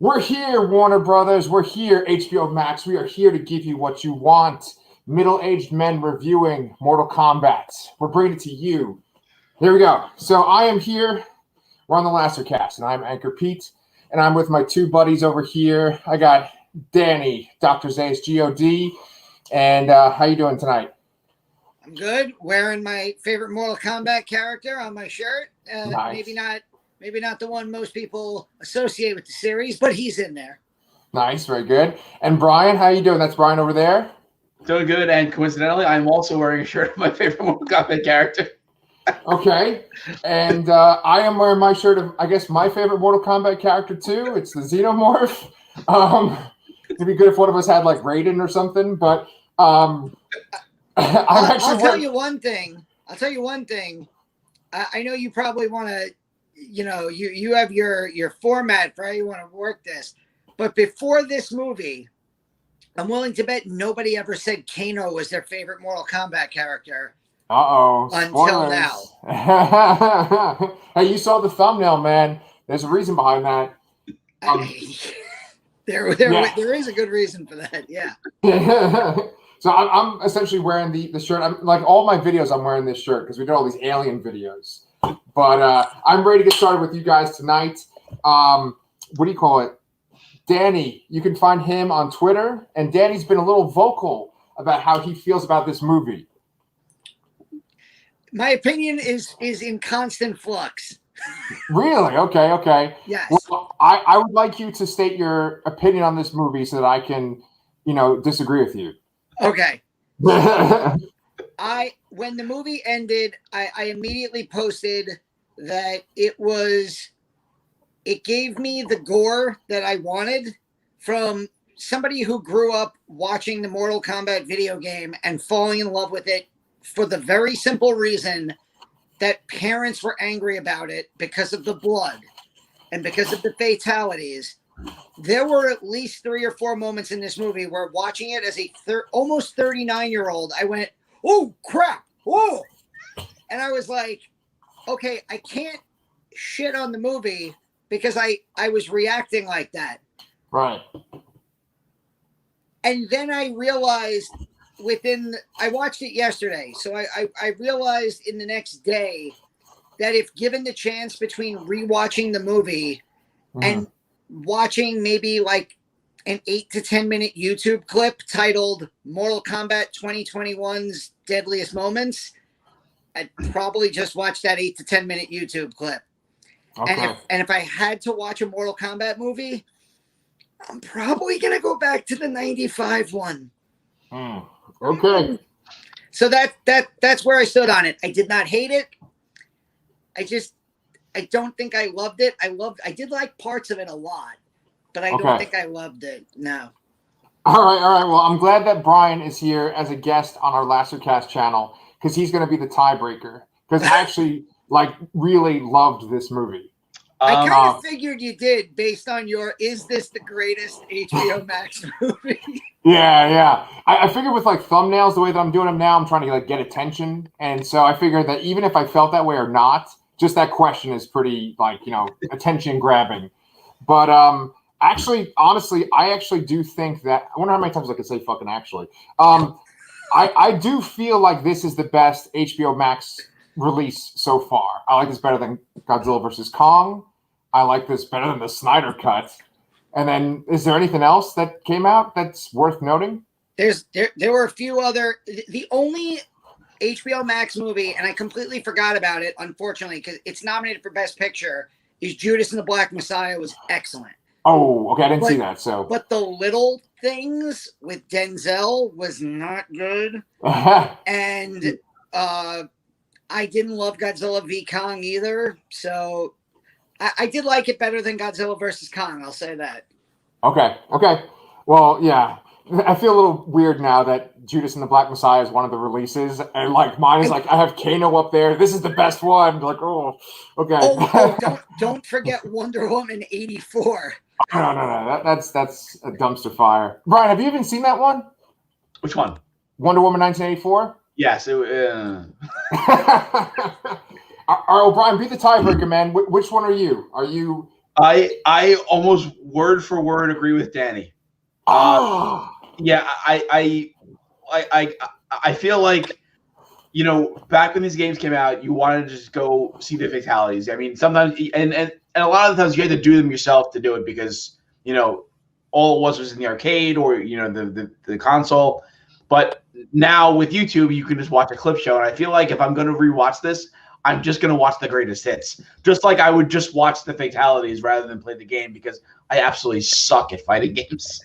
We're here, Warner Brothers. We're here, HBO Max. We are here to give you what you want. Middle-aged men reviewing Mortal Kombat. We're bringing it to you. Here we go. So I am here. We're on the Lastercast, and I'm Anchorpete, and I'm with my two buddies over here. I got Danny, Dr. Zayas, God, and how you doing tonight? I'm good. Wearing my favorite Mortal Kombat character on my shirt. Nice. Maybe not the one most people associate with the series, but he's in there. Nice, very good. And Brian, how you doing? That's Brian over there. Doing good, and coincidentally, I'm also wearing a shirt of my favorite Mortal Kombat character. Okay, and I am wearing my shirt of, I guess, my favorite Mortal Kombat character too. It's the Xenomorph. It'd be good if one of us had like Raiden or something, but I'll tell you one thing. I know you probably want to, you have your format for how you want to work this, but before this movie, I'm willing to bet nobody ever said Kano was their favorite Mortal Kombat character. Until now. Hey, you saw the thumbnail, man. There's a reason behind that. There is a good reason for that. Yeah. So I'm essentially wearing the shirt. I'm like all my videos. I'm wearing this shirt because we did all these alien videos. But I'm ready to get started with you guys tonight. What do you call it? Danny, you can find him on Twitter, and Danny's been a little vocal about how he feels about this movie. My opinion is in constant flux. Really? Okay. Yes. Well, I would like you to state your opinion on this movie so that I can, disagree with you. Okay. When the movie ended, I immediately posted that it gave me the gore that I wanted from somebody who grew up watching the Mortal Kombat video game and falling in love with it for the very simple reason that parents were angry about it because of the blood and because of the fatalities. There were at least 3 or 4 moments in this movie where watching it as a almost 39-year-old, I went, oh, crap. Whoa. And I was like, okay, I can't shit on the movie because I was reacting like that. Right. And then I realized I watched it yesterday. So I realized in the next day that if given the chance between rewatching the movie and watching maybe like an 8 to 10 minute YouTube clip titled Mortal Kombat 2021's Deadliest Moments, I'd probably just watch that 8 to 10 minute YouTube clip. Okay. And if I had to watch a Mortal Kombat movie, I'm probably going to go back to the 95 one. Okay. So that's where I stood on it. I did not hate it. I don't think I loved it. I did like parts of it a lot, but I don't think I loved it. No. All right. Well, I'm glad that Brian is here as a guest on our Lastercast channel because he's going to be the tiebreaker. Because I actually really loved this movie. I kind of figured you did based on is this the greatest HBO Max movie? Yeah. I figured with thumbnails, the way that I'm doing them now, I'm trying to get attention. And so I figured that even if I felt that way or not, just that question is pretty attention grabbing. But actually, honestly, I actually do think that, I wonder how many times I could say fucking actually. I do feel like this is the best HBO Max release so far. I like this better than Godzilla vs. Kong. I like this better than the Snyder Cut. And then, is there anything else that came out that's worth noting? There were a few other. The only HBO Max movie, and I completely forgot about it, unfortunately, because it's nominated for Best Picture, is Judas and the Black Messiah. Was excellent. Oh, okay, I didn't see that. So, but The Little Things with Denzel was not good, and I didn't love Godzilla v Kong either. So. I did like it better than Godzilla versus Kong. I'll say that. Okay. Well, yeah. I feel a little weird now that Judas and the Black Messiah is one of the releases, and mine is I have Kano up there. This is the best one. Okay. Don't forget Wonder Woman 84. No. That's a dumpster fire. Brian, have you even seen that one? Which one? Wonder Woman 1984. Yes. All right, Brian, be the tiebreaker, man. Which one are you? Are you I almost word for word agree with Danny. Yeah, I feel like, back when these games came out, you wanted to just go see the fatalities. I mean, sometimes and a lot of the times you had to do them yourself to do it because all it was in the arcade or the console. But now with YouTube, you can just watch a clip show, and I feel like if I'm going to rewatch this, I'm just going to watch the greatest hits, just like I would just watch the fatalities rather than play the game because I absolutely suck at fighting games.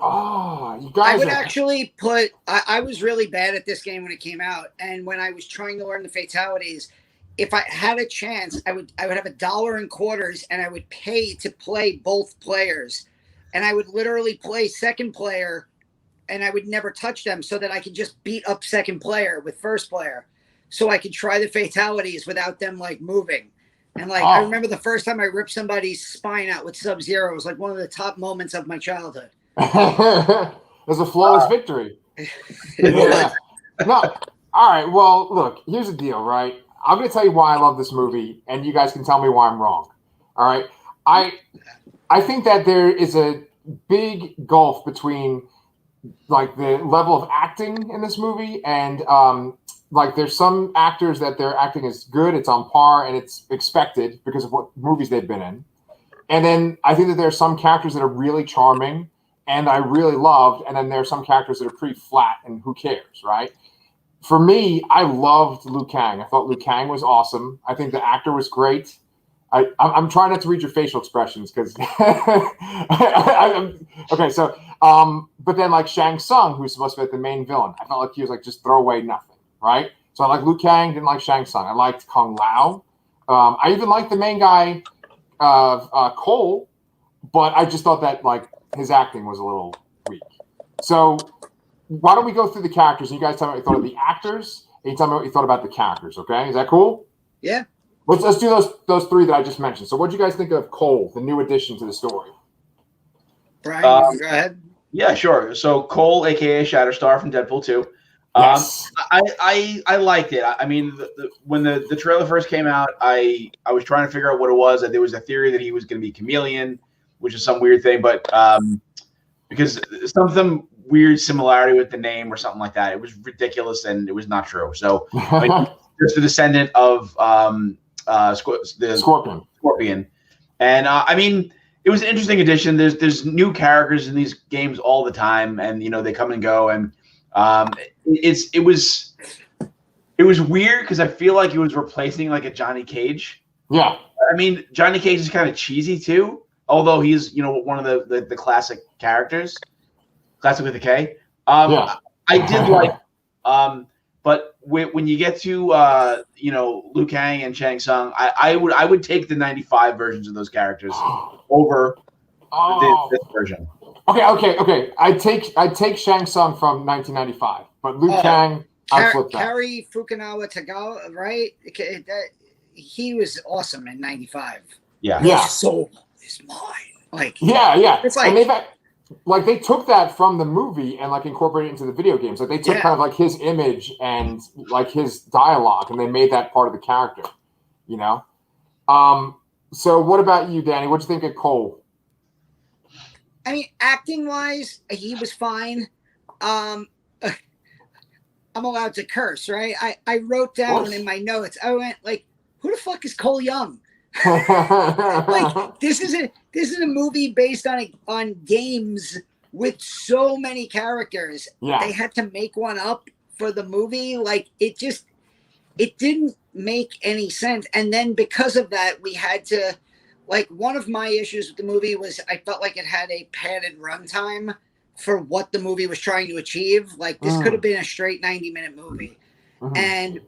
Oh, you guys! I would actually put. I was really bad at this game when it came out, and when I was trying to learn the fatalities, if I had a chance, I would have $1 in quarters, and I would pay to play both players, and I would literally play second player, and I would never touch them, so that I could just beat up second player with first player, so I could try the fatalities without them like moving. And like I remember the first time I ripped somebody's spine out with Sub-Zero, it was like one of the top moments of my childhood. It was a flawless victory. Yeah. No. All right. Well, look, here's the deal, right? I'm going to tell you why I love this movie, and you guys can tell me why I'm wrong. All right. I think that there is a big gulf between like the level of acting in this movie and like there's some actors that their acting is good, it's on par, and it's expected because of what movies they've been in. And then I think that there are some characters that are really charming and I really loved, and then there are some characters that are pretty flat and who cares, right? For me, I loved Liu Kang. I thought Liu Kang was awesome. I think the actor was great. I'm trying not to read your facial expressions because okay. So, but then like Shang Tsung, who's supposed to be like the main villain, I felt like he was like just throwaway nothing, right? So I like Liu Kang, didn't like Shang Tsung. I liked Kung Lao. I even liked the main guy, Cole, but I just thought that like his acting was a little weak. So why don't we go through the characters and you guys tell me what you thought of the actors and you tell me what you thought about the characters, okay? Is that cool? Yeah. Let's do those three that I just mentioned. So what do you guys think of Cole, the new addition to the story? Brian, go ahead. Yeah, sure. So Cole, aka Shatterstar from Deadpool 2. Yes. I liked it. I mean, when the trailer first came out, I was trying to figure out what it was. There was a theory that he was going to be Chameleon, which is some weird thing, but because some weird similarity with the name or something like that, it was ridiculous and it was not true. So like, just the descendant of the Scorpion, and I mean, it was an interesting addition. There's new characters in these games all the time, and they come and go, and it was weird because I feel like it was replacing like a Johnny Cage. Yeah, I mean, Johnny Cage is kind of cheesy too, although he's one of the classic characters, classic with a K. Yeah. I did like, but when you get to Liu Kang and Shang Tsung, I would take the 95 versions of those characters over this version. Okay. I'd take Shang Tsung from 1995, but Liu Kang, I flipped that. Cary Fukunaga Tagawa, right? He was awesome in 95. Yeah. His soul is mine. Like yeah. It's like, and they took that from the movie and like incorporated it into the video games. Like they took kind of like his image and like his dialogue, and they made that part of the character. So what about you, Danny? What'd you think of Cole? I mean, acting wise, he was fine. I'm allowed to curse, right? I wrote down in my notes. I went like, who the fuck is Cole Young? Like this is a movie based on games with so many characters. Yeah. They had to make one up for the movie. Like it didn't make any sense. And then because of that, we had to, like, one of my issues with the movie was I felt like it had a padded runtime for what the movie was trying to achieve. Like this could have been a straight 90-minute movie.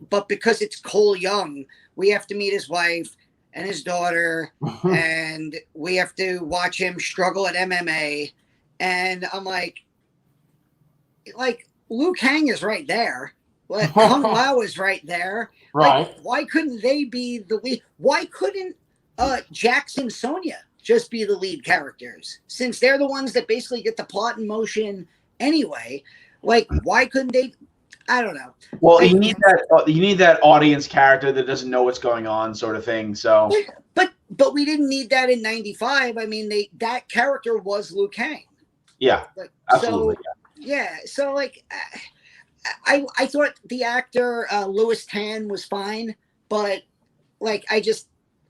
But because it's Cole Young, we have to meet his wife and his daughter, and we have to watch him struggle at MMA. And I'm like Liu Kang is right there. Kung Lao is right there. Right. Like, why couldn't they be the lead? Why couldn't Jackson Sonya just be the lead characters? Since they're the ones that basically get the plot in motion anyway. Like, why couldn't they? I don't know. Well, you need that audience character that doesn't know what's going on, sort of thing. So, but we didn't need that in '95. I mean, that character was Liu Kang. yeah, Like, absolutely. So, yeah. So like, I thought the actor Louis Tan was fine, but like I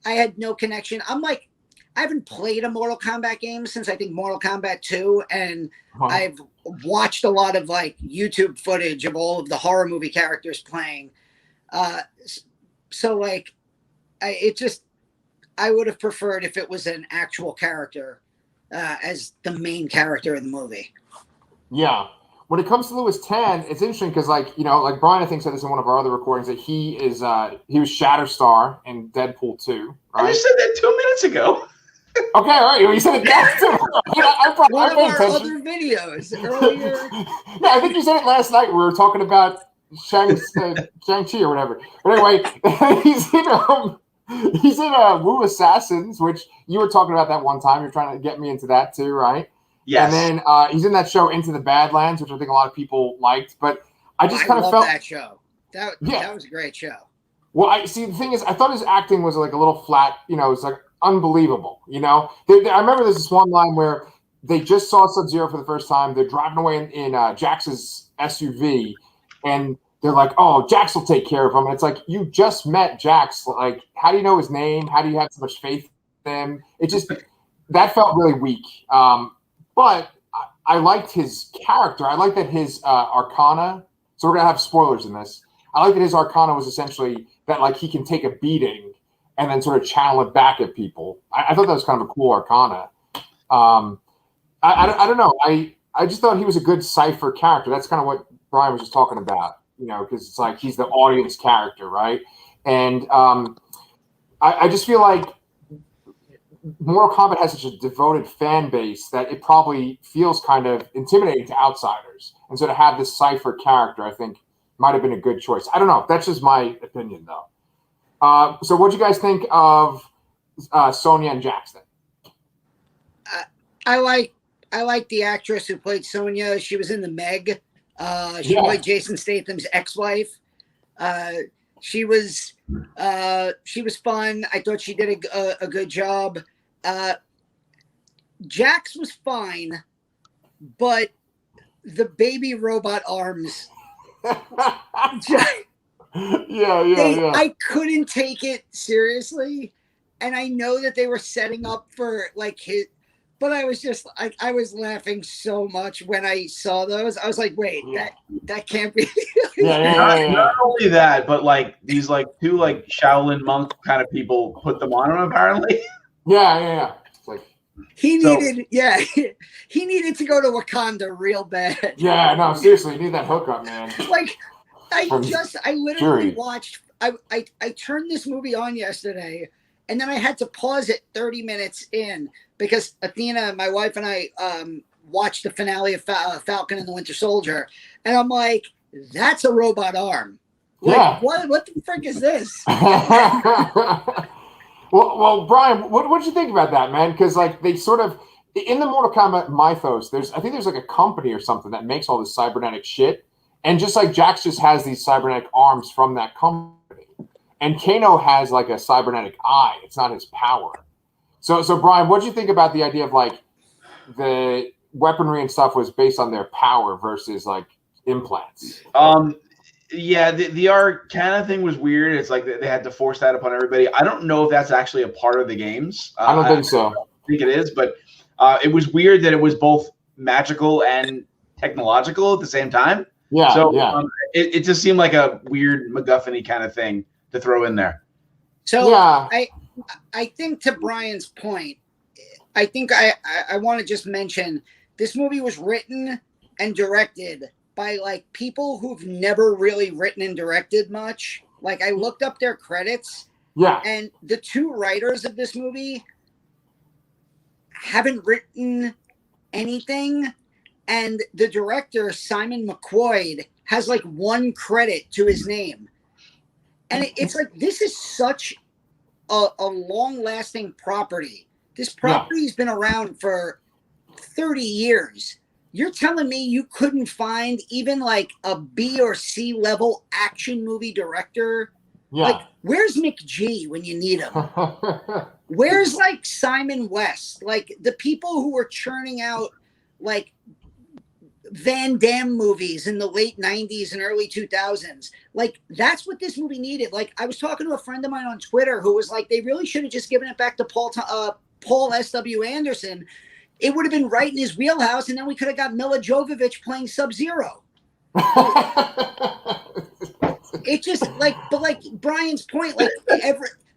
had no connection. I'm like, I haven't played a Mortal Kombat game since I think Mortal Kombat 2, and I've watched a lot of like YouTube footage of all of the horror movie characters playing. So like, I would have preferred if it was an actual character as the main character in the movie. Yeah. When it comes to Louis Tan, it's interesting because, like, you know, like Brian, I think said this in one of our other recordings that he was Shatterstar in Deadpool 2. Right? I just said that 2 minutes ago. Okay, all right. You said it last too. One of our other videos earlier. Yeah, I think you said it last night. We were talking about Shang-Chi or whatever. But anyway, he's in Wu Assassins, which you were talking about that one time. You're trying to get me into that too, right? Yes. And then he's in that show Into the Badlands, which I think a lot of people liked. But I just kind of felt that show. That was a great show. Well, the thing is, I thought his acting was like a little flat. You know, it's like unbelievable. You know, I remember there's this one line where they just saw Sub-Zero for the first time. They're driving away in Jax's SUV, and they're like, "Oh, Jax will take care of him." And it's like, you just met Jax. Like, how do you know his name? How do you have so much faith in him? It just that felt really weak. But I liked his character. I like that his Arcana. So we're gonna have spoilers in this. I like that his Arcana was essentially that, like, he can take a beating and then sort of channel it back at people. I thought that was kind of a cool Arcana. I don't know. I just thought he was a good Cypher character. That's kind of what Brian was just talking about, you know, because it's like he's the audience character, right? And I just feel like Mortal Kombat has such a devoted fan base that it probably feels kind of intimidating to outsiders. And so to have this Cypher character, I think, might have been a good choice. I don't know. That's just my opinion, though. So what do you guys think of Sonya and Jackson? I like the actress who played Sonya. She was in the Meg. She played Jason Statham's ex-wife. She was fun. I thought she did a good job. Jax was fine, but the baby robot arms. I couldn't take it seriously, and I know that they were setting up for like his. But I was just I was laughing so much when I saw those. I was like, wait, that can't be. Not only that, but like these like two like Shaolin monk kind of people put them on him apparently. Yeah. It's like he needed to go to Wakanda real bad. Yeah, no, seriously, you need that hookup, man. Like I literally watched. I turned this movie on yesterday, and then I had to pause it 30 minutes in because Athena, my wife, and I watched the finale of Falcon and the Winter Soldier, and I'm like, that's a robot arm. Like, what the frick is this? Well, Brian, what did you think about that, man? Because like they sort of in the Mortal Kombat mythos, I think there's like a company or something that makes all this cybernetic shit, and just like Jax just has these cybernetic arms from that company, and Kano has like a cybernetic eye. It's not his power. So Brian, what do you think about the idea of like the weaponry and stuff was based on their power versus like implants? Yeah, the Arcana thing was weird. It's like they had to force that upon everybody. I don't know if that's actually a part of the games. I don't think so. I don't think it is, but it was weird that it was both magical and technological at the same time. Yeah. So it just seemed like a weird MacGuffin-y kind of thing to throw in there. So yeah. I think to Brian's point, I think I want to just mention this movie was written and directed by like people who've never really written and directed much. Like I looked up their credits. Yeah. And the two writers of this movie haven't written anything. And the director, Simon McQuoid, has like one credit to his name. And it's like, this is such a long-lasting property. This property's been around for 30 years. You're telling me you couldn't find even like a B or C level action movie director? Yeah. Like, where's McG when you need him? Where's like Simon West? Like the people who were churning out like Van Damme movies in the late 90s and early 2000s. Like, that's what this movie needed. Like, I was talking to a friend of mine on Twitter who was like, they really should have just given it back to Paul S.W. Anderson. It would have been right in his wheelhouse, and then we could have got Mila Jovovich playing Sub-Zero. It just, like, but like Brian's point, like,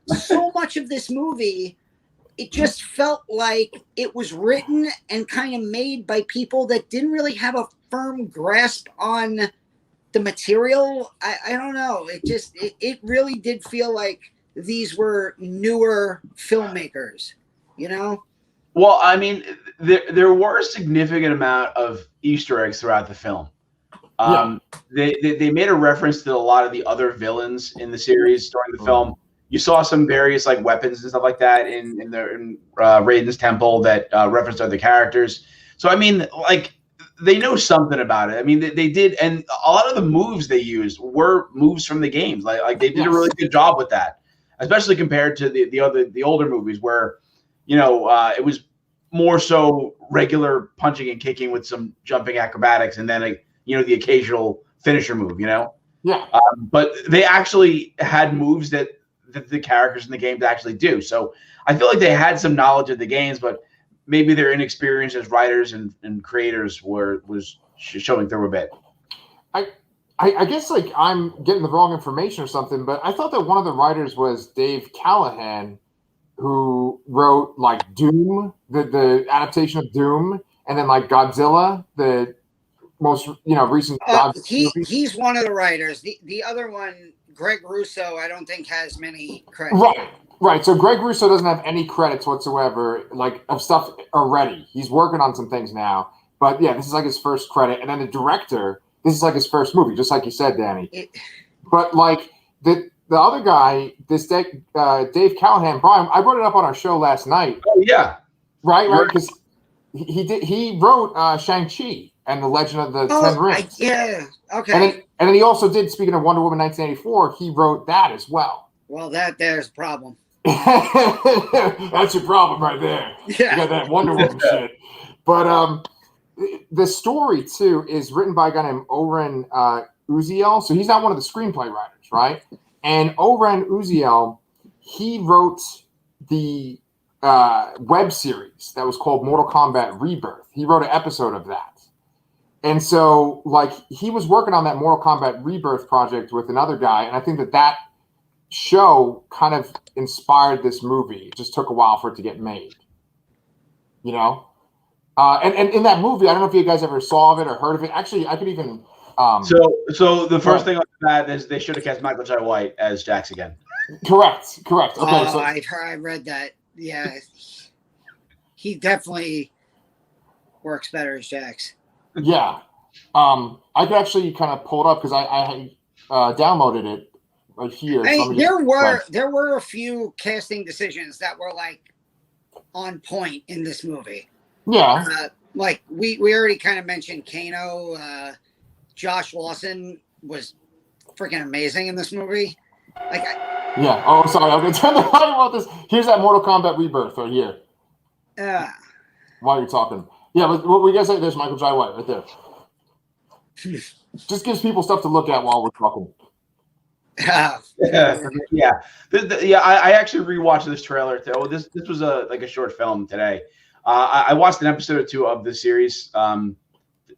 so much of this movie, it just felt like it was written and kind of made by people that didn't really have a firm grasp on the material. I don't know. It really did feel like these were newer filmmakers, you know? Well, I mean, there were a significant amount of Easter eggs throughout the film. They made a reference to a lot of the other villains in the series during the film. You saw some various like weapons and stuff like that in Raiden's temple that referenced other characters. So I mean, like they know something about it. I mean, they did, and a lot of the moves they used were moves from the games. Like they did a really good job with that, especially compared to the older movies where, it was more so regular punching and kicking with some jumping acrobatics, and then the occasional finisher move. Yeah. But they actually had moves that the characters in the games actually do. So I feel like they had some knowledge of the games, but maybe their inexperience as writers and creators was showing through a bit. I guess like I'm getting the wrong information or something, but I thought that one of the writers was Dave Callahan, who wrote like Doom, the adaptation of Doom, and then like Godzilla, the most recent Godzilla movie. He's one of the writers. The other one, Greg Russo, I don't think has many credits. Right. So Greg Russo doesn't have any credits whatsoever, like of stuff already. He's working on some things now, but yeah, this is like his first credit. And then the director, this is like his first movie, just like you said, Danny. But like the other guy, this Dave Callahan, Brian, I brought it up on our show last night. Oh yeah, right, because he wrote Shang-Chi and the Legend of the Ten Rings. Okay. And then he also did, speaking of Wonder Woman 1984, he wrote that as well. Well, there's a problem. That's your problem right there. Yeah. You got that Wonder Woman shit. But the story, too, is written by a guy named Oren Uziel. So he's not one of the screenplay writers, right? And Oren Uziel, he wrote the web series that was called Mortal Kombat Rebirth. He wrote an episode of that. And so, like, he was working on that Mortal Kombat Rebirth project with another guy, and I think that show kind of inspired this movie. It just took a while for it to get made, And in that movie, I don't know if you guys ever saw of it or heard of it. Actually, I could even. So the first thing on that is they should have cast Michael Jai White as Jax again. Correct. Okay, so I read that. Yeah, he definitely works better as Jax. Yeah, I could actually kind of pull it up because I downloaded it right here. There were a few casting decisions that were like on point in this movie. Yeah, like we already kind of mentioned Kano. Josh Lawson was freaking amazing in this movie. Yeah. Oh, sorry. I'm going to turn the volume about this. Here's that Mortal Kombat Rebirth right here. While you're talking. Yeah, but what we guys say, there's Michael Jai White right there. Just gives people stuff to look at while we're talking. Yeah. I actually rewatched this trailer. This was a short film today. I watched an episode or two of the series.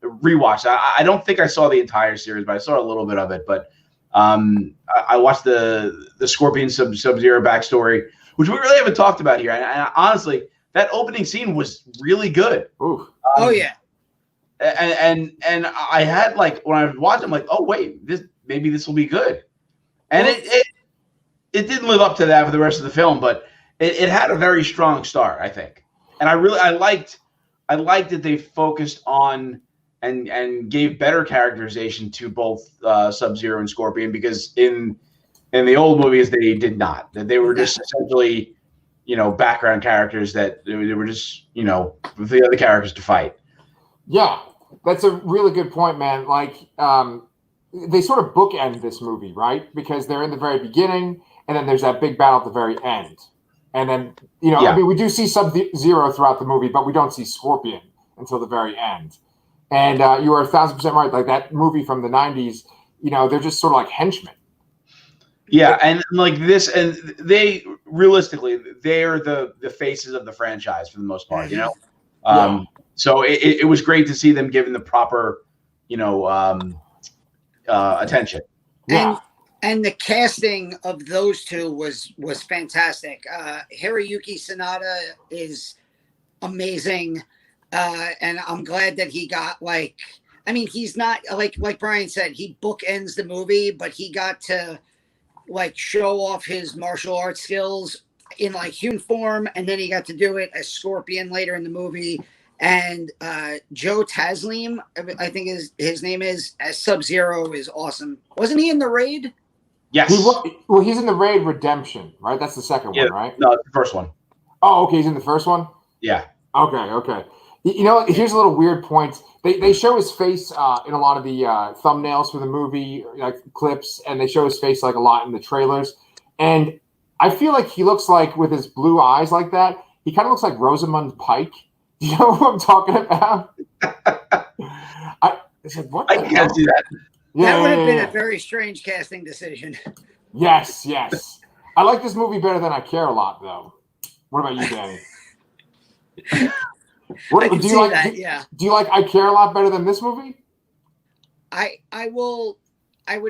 Rewatched. I don't think I saw the entire series, but I saw a little bit of it. But I watched the Scorpion Sub-Zero backstory, which we really haven't talked about here. And honestly, that opening scene was really good. Ooh. Oh yeah. And I had like when I was watching, I'm like, oh wait, maybe this will be good. And it didn't live up to that for the rest of the film, but it had a very strong start, I think. And I liked that they focused on and gave better characterization to both Sub-Zero and Scorpion, because in the old movies they did not. That they were just essentially, background characters that they were just, the other characters to fight. Yeah. That's a really good point, man. Like, they sort of bookend this movie, right? Because they're in the very beginning, and then there's that big battle at the very end. And then, I mean, we do see Sub-Zero throughout the movie, but we don't see Scorpion until the very end. And you are 1,000% right. Like, that movie from the 90s, they're just sort of like henchmen. Yeah, and like this, and they realistically, they're the faces of the franchise for the most part, So it was great to see them given the proper, attention. Yeah. And the casting of those two was fantastic. Hiroyuki Sanada is amazing, and I'm glad that he got he's not like Brian said, he bookends the movie, but he got to show off his martial arts skills in human form, and then he got to do it as Scorpion later in the movie. And Joe Taslim, I think his name is, as Sub-Zero, is awesome. Wasn't he in the Raid? Yes. He's in the Raid Redemption, right? That's the second one, right? No, it's the first one. Oh, okay. He's in the first one? Yeah. Okay. Here's a little weird point. They show his face in a lot of the thumbnails for the movie, clips, and they show his face a lot in the trailers. And I feel like he looks like, with his blue eyes like that, he kind of looks like Rosamund Pike. Do you know what I'm talking about? I can't see that. That would have been a very strange casting decision. Yes. I like this movie better than I Care a Lot, though. What about you, Danny? Do you like I Care a Lot better than this movie? I would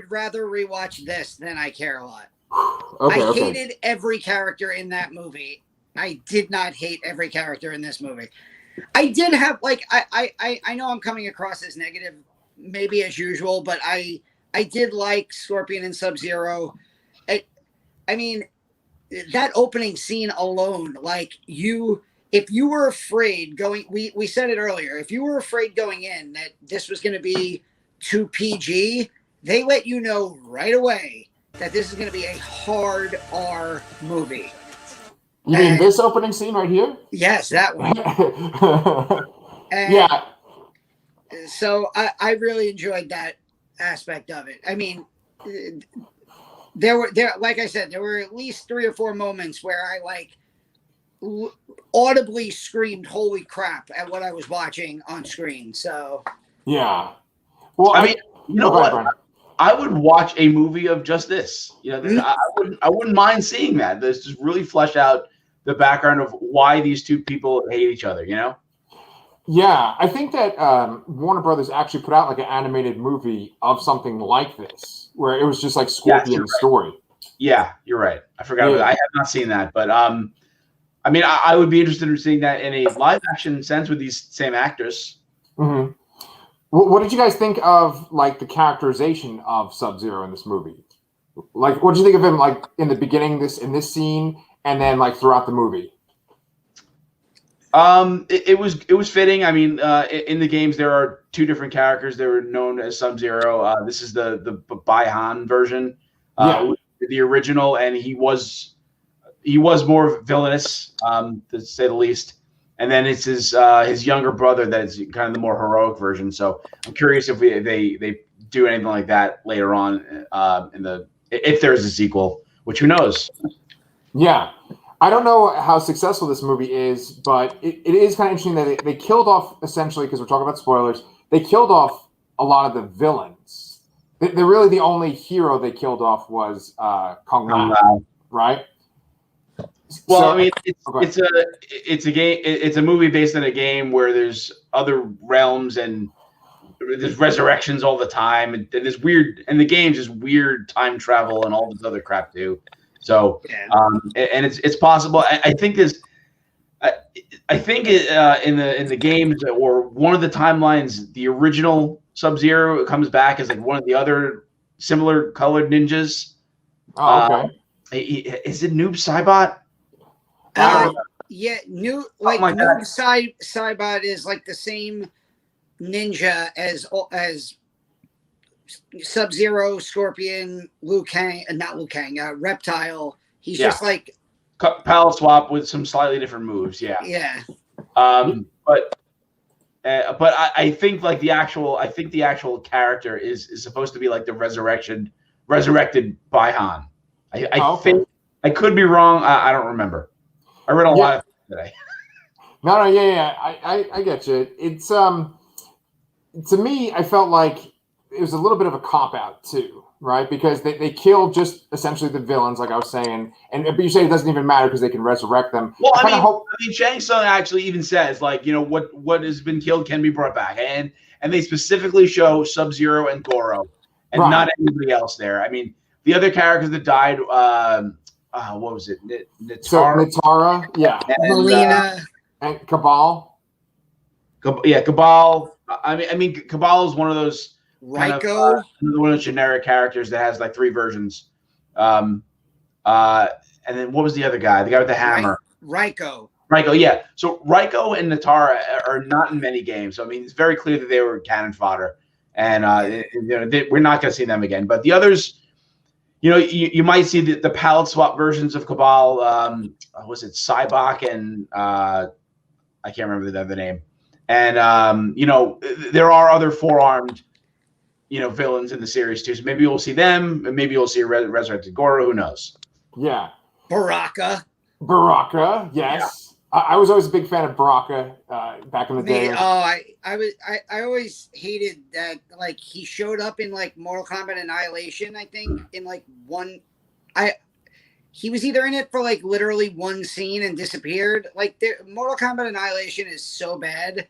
rather rewatch this than I Care a Lot. I hated every character in that movie. I did not hate every character in this movie. I did have I know I'm coming across as negative, maybe as usual, but I did like Scorpion and Sub-Zero. I mean, that opening scene alone, if you were afraid going, we said it earlier, if you were afraid going in that this was going to be too PG, they let you know right away that this is going to be a hard R movie. You mean this opening scene right here? Yes, that one. Yeah. So I really enjoyed that aspect of it. I mean, there like I said, there were at least 3 or 4 moments where I audibly screamed "Holy crap" at what I was watching on screen. So yeah. Well, I mean, what? I would watch a movie of just this. I wouldn't mind seeing that. This just really flesh out the background of why these two people hate each other. Yeah, I think that Warner Brothers actually put out an animated movie of something like this, where it was just Scorpion's story. Yeah, you're right. I forgot about that. I have not seen that, but I mean, I would be interested in seeing that in a live action sense with these same actors. Mm-hmm. What did you guys think of the characterization of Sub-Zero in this movie? What did you think of him in the beginning, in this scene, and then throughout the movie? It was fitting. I mean, in the games there are 2 different characters. They were known as Sub-Zero. This is the Baihan version. The original, and he was more villainous, to say the least. And then it's his younger brother that is kind of the more heroic version. So I'm curious if they do anything like that later on if there's a sequel, which who knows? Yeah. I don't know how successful this movie is, but it is kind of interesting that they killed off, essentially, because we're talking about spoilers, they killed off a lot of the villains. They're really the only hero they killed off was Kung Lao, right? Well, I mean, it's a game. It's a movie based on a game where there's other realms and there's resurrections all the time, and there's weird. And the game's just weird time travel and all this other crap too. So, and it's possible. I think this. I think in the games or one of the timelines, the original Sub-Zero comes back as one of the other similar colored ninjas. Oh, okay. Is it Noob Saibot? Noob Saibot is the same ninja as Sub-Zero, Scorpion, Reptile. He's just pal swap with some slightly different moves. Yeah. Yeah. But But I think like the actual character is supposed to be like the resurrected Baihan. I think I could be wrong. I don't remember. I read a lot of today. No, yeah. I get you. It's to me, I felt like it was a little bit of a cop out too, right? Because they killed just essentially the villains, like I was saying, but you say it doesn't even matter because they can resurrect them. Well, I mean, Shang Tsung actually even says like, you know, what has been killed can be brought back, and they specifically show Sub-Zero and Goro, and not anybody else there. I mean, the other characters that died, what was it? Natara, yeah, and Melina, and Cabal. Yeah, Cabal. I mean, Cabal is one of those Raiko, one of those generic characters that has like 3 versions. And then what was the other guy? The guy with the hammer. Raiko, yeah. So Raiko and Natara are not in many games. So I mean, it's very clear that they were cannon fodder, and we're not going to see them again. But the others, you know, you might see the palette swap versions of Cabal. Was it Cybok and I can't remember the other name. And you know, there are other 4-armed, you know, villains in the series too. So maybe we'll see them, and maybe we'll see a resurrected Goro. Who knows? Yeah. Baraka, yes. Yeah. I was always a big fan of Baraka back in the day. I always hated that. Like, he showed up in like Mortal Kombat Annihilation, I think, in like he was either in it for like literally one scene and disappeared. Like, Mortal Kombat Annihilation is so bad.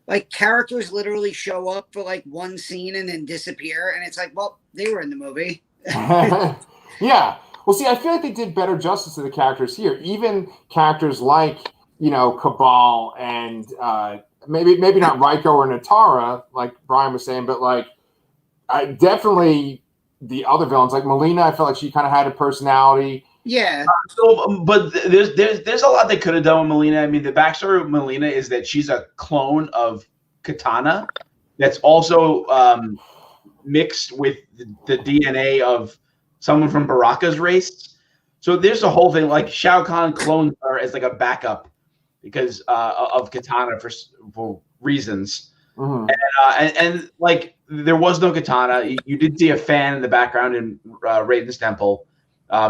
Like characters literally show up for like one scene and then disappear, and it's like, well, they were in the movie. Yeah. Well, see, I feel like they did better justice to the characters here. Even characters like, you know, Cabal and maybe not Raiko or Natara, like Brian was saying, but like definitely the other villains, like Melina. I felt like she kind of had a personality. Yeah. But there's a lot they could have done with Melina. I mean, the backstory of Melina is that she's a clone of Katana that's also mixed with the DNA of someone from Baraka's race. So there's a whole thing, like Shao Kahn clones her as like a backup because of Katana for reasons. Mm-hmm. And like there was no Katana. You did see a fan in the background in Raiden's temple.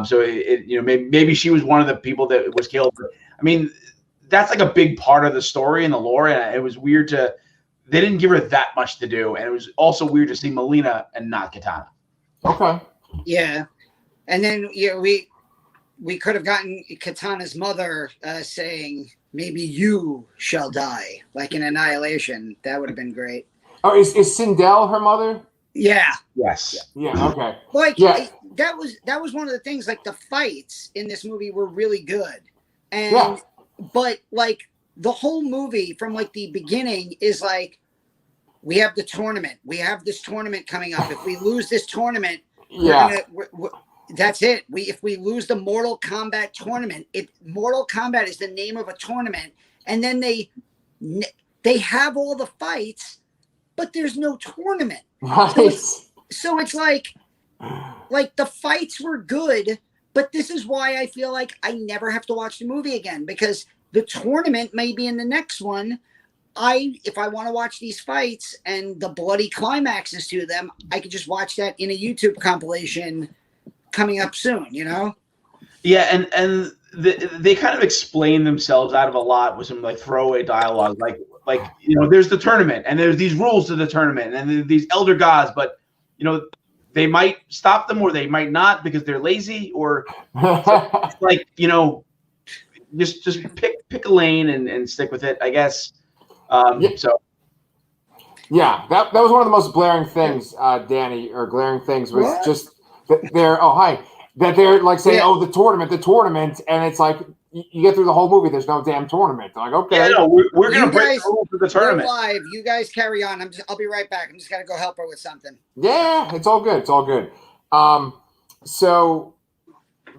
So you know, maybe she was one of the people that was killed. But, I mean, that's like a big part of the story and the lore, and it was weird they didn't give her that much to do, and it was also weird to see Melina and not Katana. Okay. Yeah, and then we could have gotten Katana's mother saying, "Maybe you shall die," like in Annihilation. That would have been great. Oh, is Sindel her mother? Yeah. Yes. Yeah. Okay. Like that was one of the things. Like the fights in this movie were really good, and but like the whole movie from like the beginning is like, we have the tournament. We have this tournament coming up. If we lose this tournament, that's it. If we lose the Mortal Kombat tournament, Mortal Kombat is the name of a tournament, and then they have all the fights, but there's no tournament. Nice. So it's like the fights were good, but this is why I feel like I never have to watch the movie again, because the tournament may be in the next one. If I want to watch these fights and the bloody climaxes to them, I could just watch that in a YouTube compilation coming up soon, you know? Yeah, and they kind of explain themselves out of a lot with some like throwaway dialogue, like you know, there's the tournament and there's these rules to the tournament and there's these elder gods, but you know, they might stop them or they might not because they're lazy, or like, you know, just pick a lane and stick with it, I guess. So yeah, that was one of the most glaring things, Danny, or glaring things was just that they're like saying, oh, the tournament, and it's like you get through the whole movie, there's no damn tournament. They're like, okay, yeah, no, we're gonna break the rules of the tournament. Live, you guys carry on. I'll be right back. I'm just gonna go help her with something. Yeah, it's all good. It's all good. So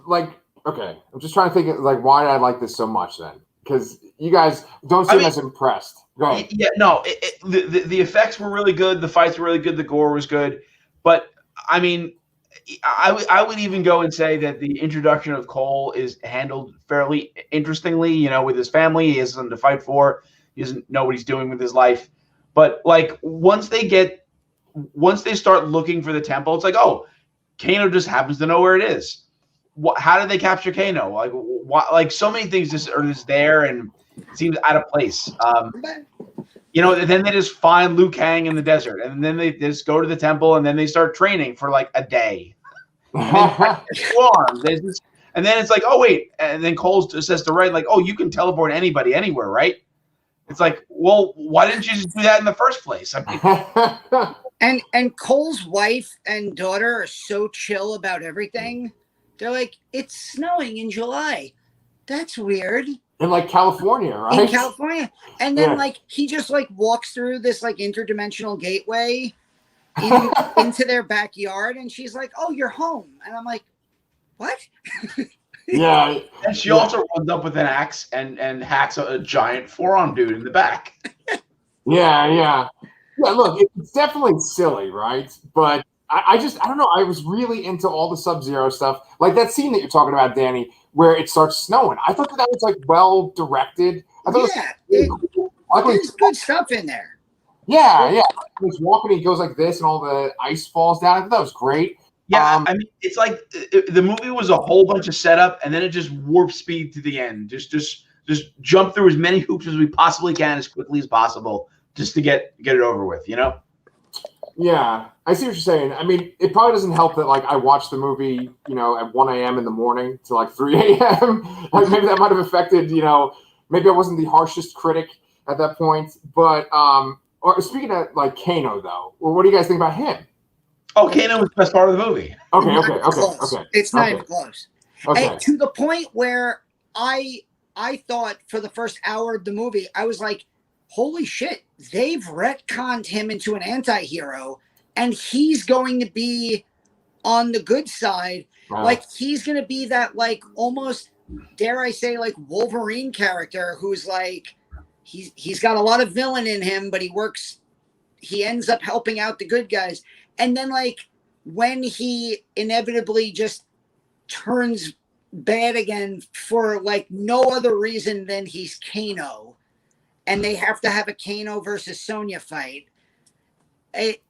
like, okay, I'm just trying to think of, like, why did I like this so much then? Because you guys don't seem as impressed. Go ahead. Yeah, no, the effects were really good. The fights were really good. The gore was good. But, I mean, I would even go and say that the introduction of Cole is handled fairly interestingly, you know, with his family. He has something to fight for. He doesn't know what he's doing with his life. But like once they start looking for the temple, it's like, oh, Kano just happens to know where it is. How did they capture Kano? Like, like so many things just are just there and it seems out of place. Then they just find Liu Kang in the desert, and then they just go to the temple, and then they start training for like a day. And then it's like, oh wait, and then Cole says to Ray, like, oh, you can teleport anybody anywhere, right? It's like, well, why didn't you just do that in the first place? I mean, and Cole's wife and daughter are so chill about everything. They're like, it's snowing in July. That's weird. In like California, right? In California. And then like he just like walks through this like interdimensional gateway into their backyard, and she's like, oh, you're home. And I'm like, what? Yeah. And she also runs up with an axe and hacks a giant forearm dude in the back. Yeah, look, it's definitely silly, right? But I don't know. I was really into all the Sub-Zero stuff. Like that scene that you're talking about, Danny, where it starts snowing. I thought that was like well directed. I thought there's good stuff in there. Yeah. He's walking, he goes like this, and all the ice falls down. I thought that was great. Yeah, I mean, it's like the movie was a whole bunch of setup, and then it just warp speed to the end. Just jump through as many hoops as we possibly can as quickly as possible, just to get it over with. Yeah, I see what you're saying. I mean, it probably doesn't help that like I watched the movie, at 1 a.m. in the morning to like 3 a.m. Like maybe that might have affected, maybe I wasn't the harshest critic at that point. But or speaking of like Kano though, well, what do you guys think about him? Oh, Kano was the best part of the movie. Okay. It's not even close. Okay. And to the point where I thought for the first hour of the movie, I was like, holy shit, they've retconned him into an anti-hero, and he's going to be on the good side. Wow. Like he's going to be that like almost, dare I say, like Wolverine character who's like, he's got a lot of villain in him, but he ends up helping out the good guys. And then like when he inevitably just turns bad again for like no other reason than he's Kano, and they have to have a Kano versus Sonya fight, it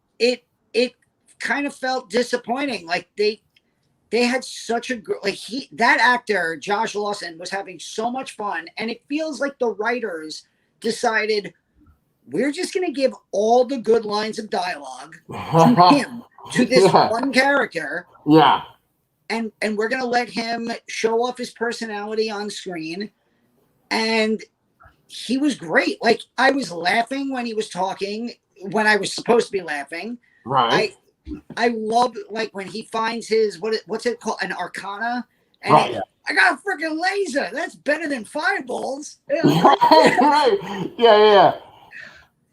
kind of felt disappointing. Like they had such a that actor Josh Lawson was having so much fun, and it feels like the writers decided we're just going to give all the good lines of dialogue to him, to this one character. Yeah. And we're going to let him show off his personality on screen. And he was great. Like I was laughing when he was talking, when I was supposed to be laughing. Right. I love like when he finds his, what's it called? An Arcana. And I got a freaking laser. That's better than fireballs. Right. Yeah.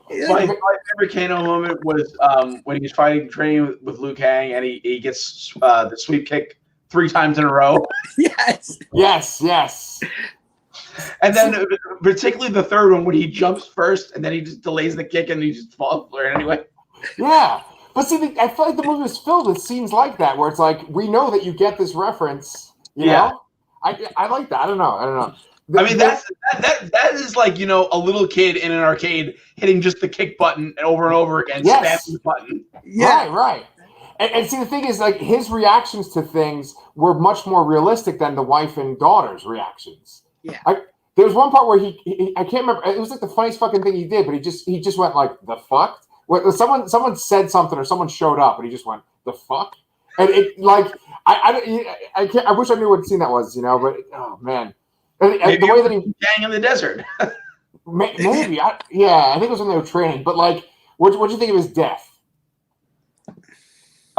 My favorite Kano moment was when he was training with Liu Kang, and he gets the sweep kick 3 times in a row. Yes. And then particularly the third one when he jumps first, and then he just delays the kick, and he just falls for it anyway. Yeah. But see, I feel like the movie was filled with scenes like that, where it's like, we know that you get this reference, you know? I like that. I don't know. I mean, that is like, a little kid in an arcade hitting just the kick button over and over again, spamming the button. Yeah. Right. And see, the thing is, like, his reactions to things were much more realistic than the wife and daughter's reactions. Yeah. There was one part where he I can't remember. It was like the funniest fucking thing he did, but he just went like, the fuck? Someone said something or someone showed up, and he just went, the fuck? And it like I wish I knew what scene that was, but oh man. Maybe the way that he gang in the desert. maybe I think it was when they were training. But like, what'd you think of his death?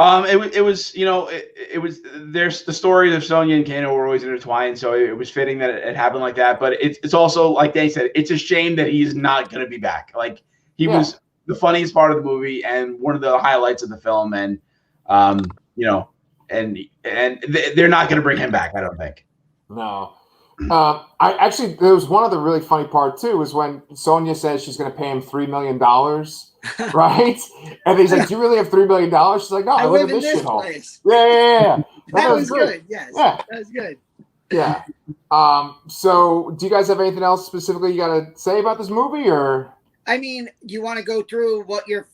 It was there's the stories of Sonya and Kano were always intertwined, so it was fitting that it happened like that. But it's also, like Danny said, it's a shame that he's not going to be back. Like he was the funniest part of the movie and one of the highlights of the film, and and they're not going to bring him back, I don't think. No. There was one other really funny part too, was when Sonya says she's going to pay him $3 million, right? And he's like, "Do you really have $3 million?" She's like, "No, I live in this shithole." Place. Yeah. That was good. Yes, that was good. Yeah. So do you guys have anything else specifically you got to say about this movie, or? I mean, you want to go through what your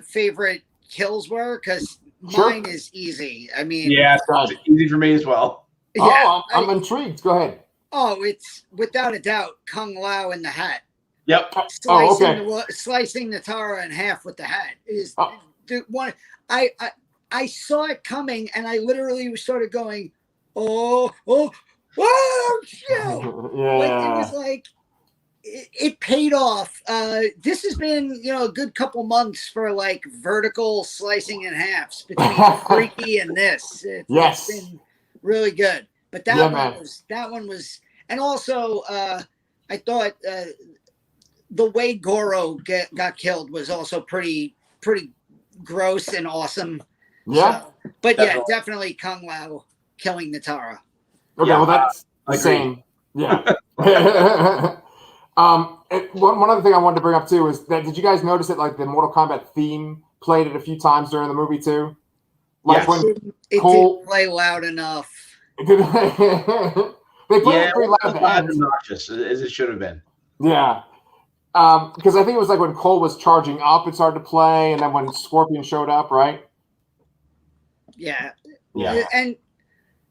favorite kills were? Because Sure. mine is easy. I mean, Yeah, it's easy for me as well. yeah. Oh, I'm intrigued. Go ahead. Oh, it's without a doubt Kung Lao in the hat. Yep. Slicing Natara in half with the hat is the one. I saw it coming, and I literally started going, "Oh, shoot!" Yeah. Like it was like it paid off. This has been a good couple months for like vertical slicing in halves between Freaky and this. Yes. It's been really good. But that one was, and also I thought the way Goro got killed was also pretty gross and awesome. Yeah. So, but definitely Kung Lao killing Natara. Okay, well that's the same. Yeah. One other thing I wanted to bring up too is that did you guys notice that like the Mortal Kombat theme played it a few times during the movie too? Like when it didn't play loud enough. They played it pretty loud at the end. Obnoxious as it should have been. Yeah. Because I think it was like when Cole was charging up, it started to play, and then when Scorpion showed up, right? Yeah. Yeah. And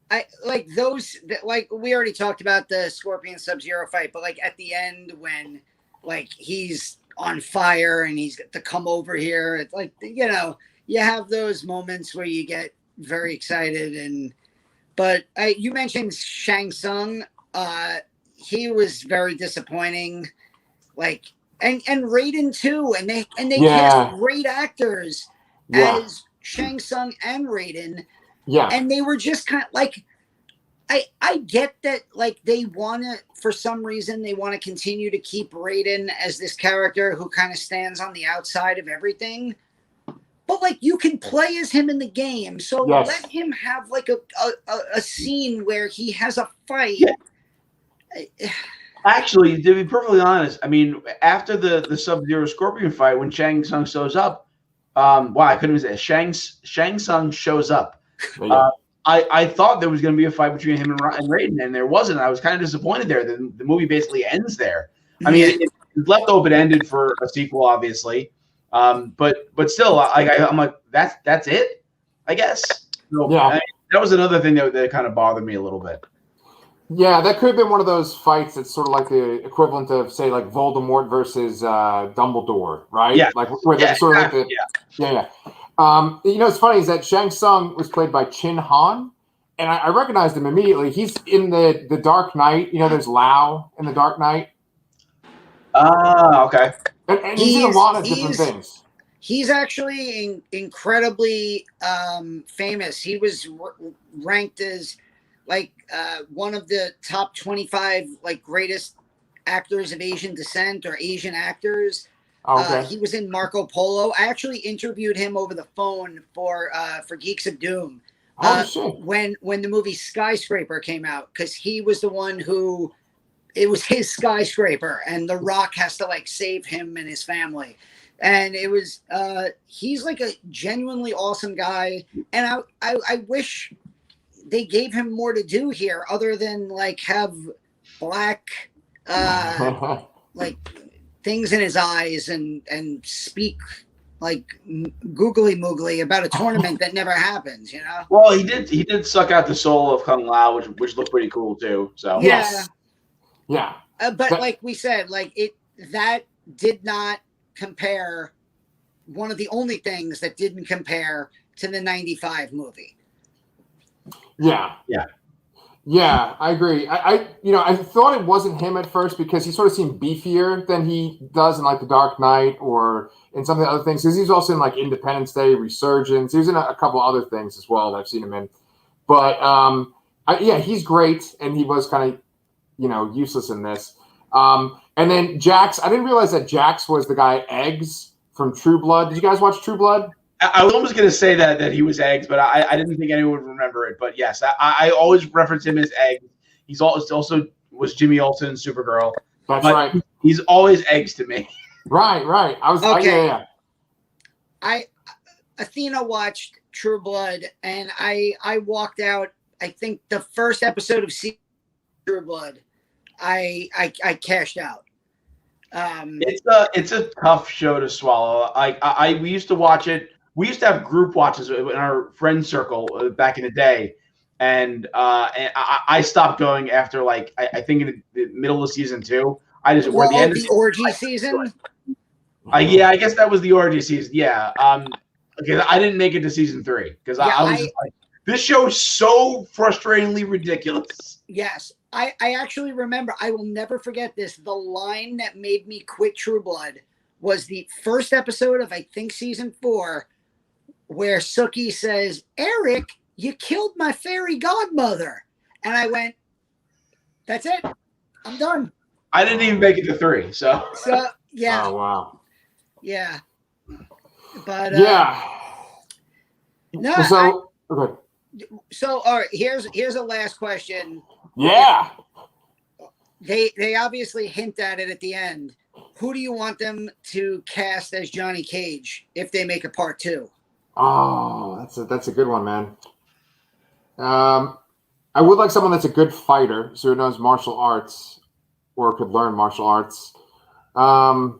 I like those, like we already talked about the Scorpion Sub-Zero fight, but like at the end when like he's on fire and he's got to come over here, it's like, you have those moments where you get very excited. But you mentioned Shang Tsung. He was very disappointing. Like, and Raiden too, and they cast great actors as Shang Tsung and Raiden. Yeah. And they were just kind of like, I get that, like, they want to, for some reason, they want to continue to keep Raiden as this character who kind of stands on the outside of everything. But, like, you can play as him in the game. So let him have, like, a scene where he has a fight. Yeah. Actually, to be perfectly honest, I mean, after the Sub-Zero Scorpion fight, when Shang Tsung shows up, I couldn't even say Shang Tsung shows up. I thought there was going to be a fight between him and Raiden, and there wasn't. I was kind of disappointed there. The movie basically ends there. I mean, it's left open-ended for a sequel, obviously, but still, I'm like, that's it, I guess. So, that was another thing that kind of bothered me a little bit. Yeah, that could have been one of those fights that's sort of like the equivalent of, say, like Voldemort versus Dumbledore, right? Yeah. Like where they're sort of like it's funny is that Shang Tsung was played by Chin Han, and I recognized him immediately. He's in the Dark Knight. There's Lao in the Dark Knight. Okay. And he's in a lot of different things. He's actually incredibly famous. He was ranked as like one of the top 25 like greatest actors of Asian descent or Asian actors. Okay. He was in Marco Polo. I actually interviewed him over the phone for Geeks of Doom when the movie Skyscraper came out, because he was the one who, it was his skyscraper and The Rock has to like save him and his family. And it was he's like a genuinely awesome guy, and I wish they gave him more to do here other than like have black like things in his eyes and speak like googly moogly about a tournament that never happens, Well, he did suck out the soul of Kung Lao, which looked pretty cool too. So yeah. But like we said, like that did not compare. One of the only things that didn't compare to the 95 movie. Yeah, I agree. I thought it wasn't him at first because he sort of seemed beefier than he does in like The Dark Knight or in some of the other things. Because he's also in like Independence Day, Resurgence. He was in a couple other things as well that I've seen him in. But he's great, and he was kind of useless in this. And then Jax, I didn't realize that Jax was the guy Eggs from True Blood. Did you guys watch True Blood? I was almost going to say that he was Eggs, but I didn't think anyone would remember it. But yes, I always reference him as Eggs. He's also was Jimmy Olsen in Supergirl. That's right. He's always Eggs to me. Right. I was okay. Athena watched True Blood, and I walked out. I think the first episode of season True Blood, I cashed out. It's a tough show to swallow. We used to watch it. We used to have group watches in our friend circle back in the day, and I stopped going after like I think in the middle of season 2. I just or the end of the orgy season. Yeah, I guess that was the orgy season. Yeah. Okay, I didn't make it to season 3 because I was just like, this show is so frustratingly ridiculous. Yes. I actually remember, I will never forget this. The line that made me quit True Blood was the first episode of, I think, season 4, where Sookie says, Eric, you killed my fairy godmother. And I went, that's it. I'm done. I didn't even make it to 3. So yeah. Oh, wow. Yeah. But yeah. No. Okay. So all right, here's a last question. Yeah. They obviously hint at it at the end. Who do you want them to cast as Johnny Cage if they make a part 2? Oh, that's a good one, man. I would like someone that's a good fighter, so who knows martial arts or could learn martial arts. I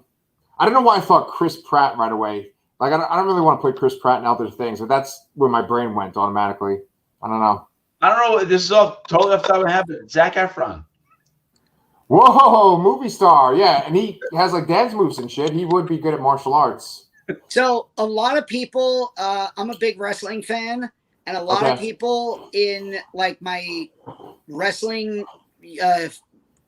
don't know why I thought Chris Pratt right away. Like, I don't really want to play Chris Pratt in other things, but that's where my brain went automatically. I don't know. This is all totally off the top of my head, but Zac Efron. Whoa, movie star. Yeah, and he has like dance moves and shit. He would be good at martial arts. So a lot of people, I'm a big wrestling fan, and a lot of people in like my wrestling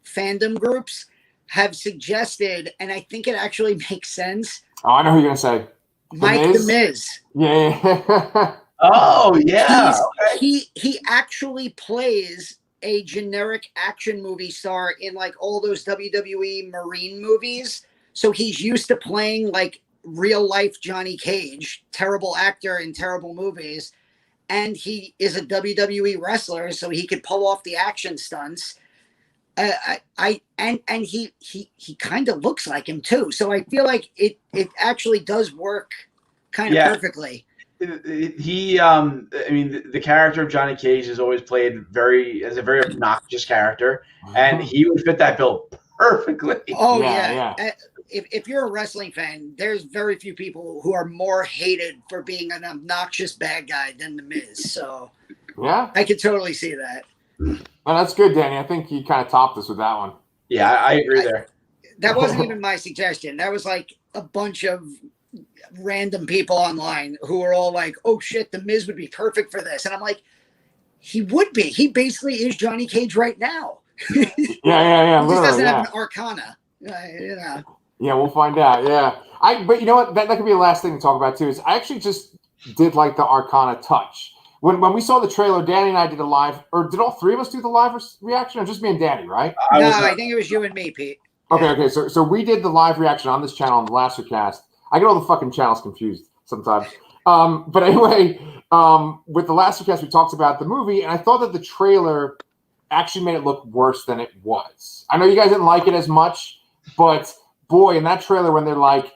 fandom groups have suggested, and I think it actually makes sense. Oh, I know who you're going to say. Mike the Miz. Yeah. Oh, yeah. He actually plays a generic action movie star in like all those WWE Marine movies. So he's used to playing like real life Johnny Cage, terrible actor in terrible movies. And he is a WWE wrestler, so he could pull off the action stunts. And he kind of looks like him too. So I feel like it actually does work kind of perfectly. The character of Johnny Cage is always played as a very obnoxious character, and he would fit that bill perfectly. Oh yeah. If you're a wrestling fan, there's very few people who are more hated for being an obnoxious bad guy than The Miz. So yeah, I could totally see that. Well, that's good, Danny. I think you kind of topped us with that one. Yeah, I agree there. That wasn't even my suggestion. That was like a bunch of random people online who were all like, oh shit, The Miz would be perfect for this. And I'm like, he would be. He basically is Johnny Cage right now. Yeah. He just doesn't have an arcana. Yeah, we'll find out. Yeah. But you know what? That could be the last thing to talk about too, is I actually just did like the arcana touch. When we saw the trailer, Danny and I did a live, or did all three of us do the live reaction, or just me and Danny, right? I think it was you and me, Pete. Okay. So we did the live reaction on this channel on the last cast. I get all the fucking channels confused sometimes. But anyway, with the last cast, we talked about the movie, and I thought that the trailer actually made it look worse than it was. I know you guys didn't like it as much, but boy, in that trailer when they're like,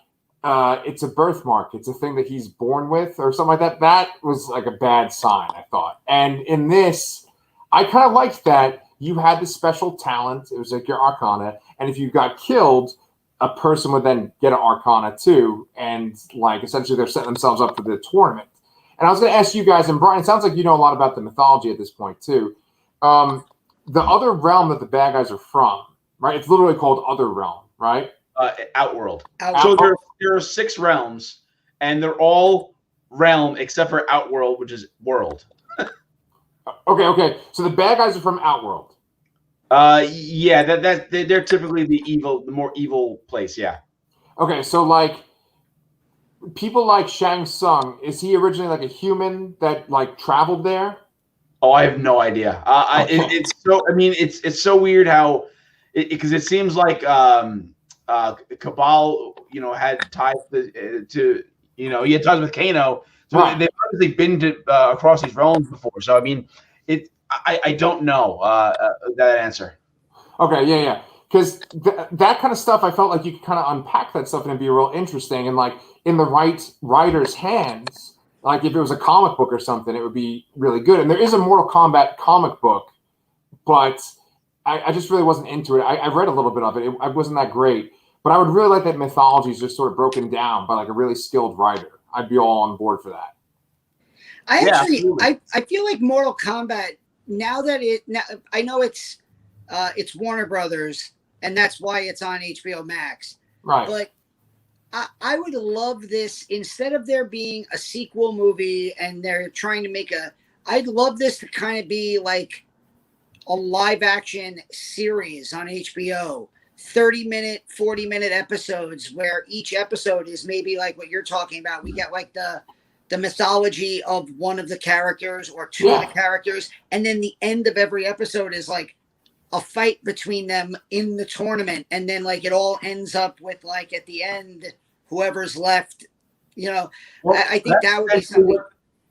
it's a birthmark, it's a thing that he's born with or something like that, that was like a bad sign, I thought. And in this, I kind of liked that you had this special talent. It was like your arcana, and if you got killed, a person would then get an arcana too, and like essentially they're setting themselves up for the tournament. And I was going to ask you guys, and Brian, it sounds like you know a lot about the mythology at this point too. The other realm that the bad guys are from, right? It's literally called Other Realm, right? Outworld. So there are 6 realms, and they're all realm except for Outworld, which is world. Okay. So the bad guys are from Outworld. Yeah, they're typically the more evil place. Yeah. Okay, so like people like Shang Tsung, is he originally like a human that like traveled there? Oh, I have no idea. It's so weird how because it seems like Cabal, had ties to he had ties with Kano, so right. They've obviously been to across these realms before. So I mean, I don't know that answer. Okay, yeah. Because that kind of stuff, I felt like you could kind of unpack that stuff and it'd be real interesting. And like in the right writer's hands, like if it was a comic book or something, it would be really good. And there is a Mortal Kombat comic book, but I just really wasn't into it. I read a little bit of it. It wasn't that great. But I would really like that mythology is just sort of broken down by like a really skilled writer. I'd be all on board for that. I feel like Mortal Kombat, I know it's Warner Brothers, and that's why it's on HBO Max. Right. But I would love this, instead of there being a sequel movie and they're trying to make I'd love this to kind of be like a live action series on HBO, 30-minute, 40-minute episodes where each episode is maybe like what you're talking about. We get like the mythology of one of the characters or two of the characters, and then the end of every episode is like a fight between them in the tournament, and then like it all ends up with like at the end whoever's left, well, I think that would be something.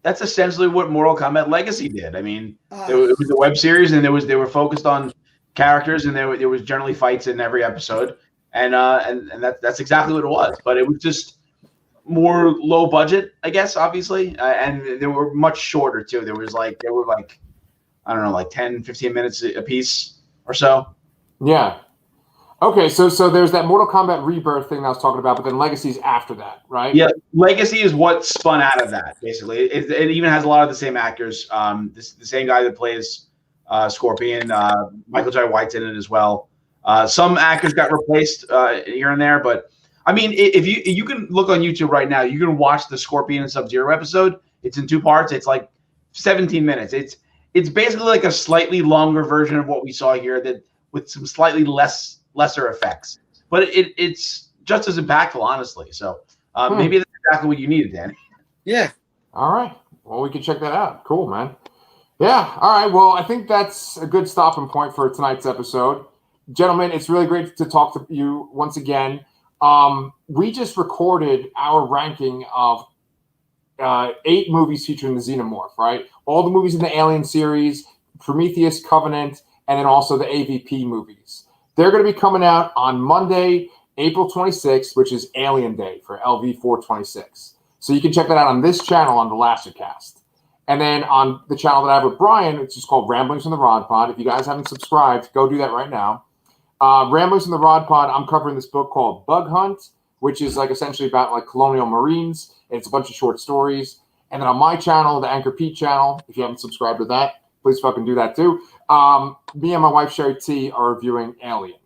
That's essentially what Mortal Kombat Legacy did. I mean, it was a web series, and they were focused on characters, and there was generally fights in every episode, and that's exactly what it was. But it was just more low budget, I guess, obviously, and they were much shorter too. They were like I don't know, like 10, 15 minutes a piece or so. Yeah. Okay, so there's that Mortal Kombat Rebirth thing I was talking about, but then Legacy's after that, right? Yeah, Legacy is what spun out of that, basically. It even has a lot of the same actors. The same guy that plays Scorpion, Michael Jai White's in it as well. Some actors got replaced here and there, but I mean, if you can look on YouTube right now, you can watch the Scorpion and Sub-Zero episode. It's in 2 parts. It's like 17 minutes. It's basically like a slightly longer version of what we saw here, that with some slightly lesser effects, but it's just as impactful, honestly. So maybe that's exactly what you needed, Danny. Yeah. All right. Well, we can check that out. Cool, man. Yeah. All right. Well, I think that's a good stopping point for tonight's episode. Gentlemen, it's really great to talk to you once again. We just recorded our ranking of 8 movies featuring the Xenomorph, right? All the movies in the Alien series, Prometheus, Covenant, and then also the AVP movies. They're going to be coming out on Monday, April 26th, which is Alien Day for LV426. So you can check that out on this channel on the Lastercast. And then on the channel that I have with Brian, it's just called Ramblings from the Rod Pod. If you guys haven't subscribed, go do that right now. Ramblings from the Rod Pod, I'm covering this book called Bug Hunt, which is like essentially about like colonial marines. And it's a bunch of short stories. And then on my channel, the Anchorpete channel, if you haven't subscribed to that, please fucking do that too. Me and my wife, Sherry T, are reviewing Alien.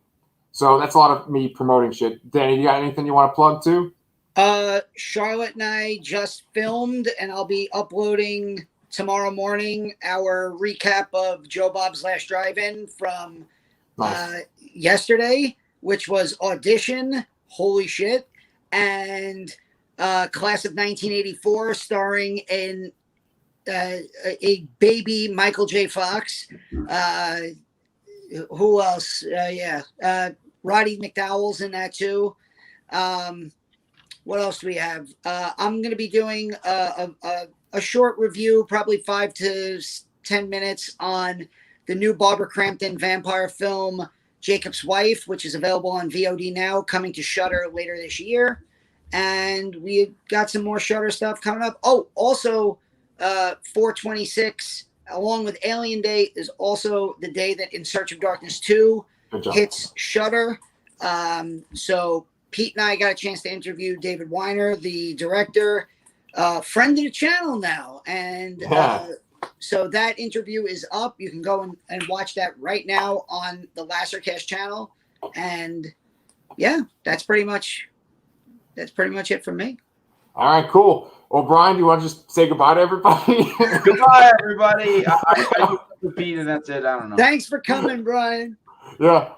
So that's a lot of me promoting shit. Danny, you got anything you want to plug too? Charlotte and I just filmed, and I'll be uploading tomorrow morning our recap of Joe Bob's Last Drive-In from yesterday, which was Audition, holy shit, and Class of 1984, starring in a baby Michael J. Fox. Who else? Roddy McDowell's in that too. What else do we have? I'm going to be doing a short review, probably 5 to 10 minutes, on the new Barbara Crampton vampire film, Jacob's Wife, which is available on VOD now, coming to Shudder later this year. And we got some more Shudder stuff coming up. Oh, also, 4/26, along with Alien Day, is also the day that In Search of Darkness 2 hits Shudder. So Pete and I got a chance to interview David Weiner, the director, friend of the channel now. And so that interview is up. You can go and watch that right now on the Lastercast channel. And yeah, that's pretty much it for me. All right, cool. Well, Brian, do you want to just say goodbye to everybody? Goodbye, everybody. I Pete, and that's it. I don't know. Thanks for coming, Brian. Yeah. Well,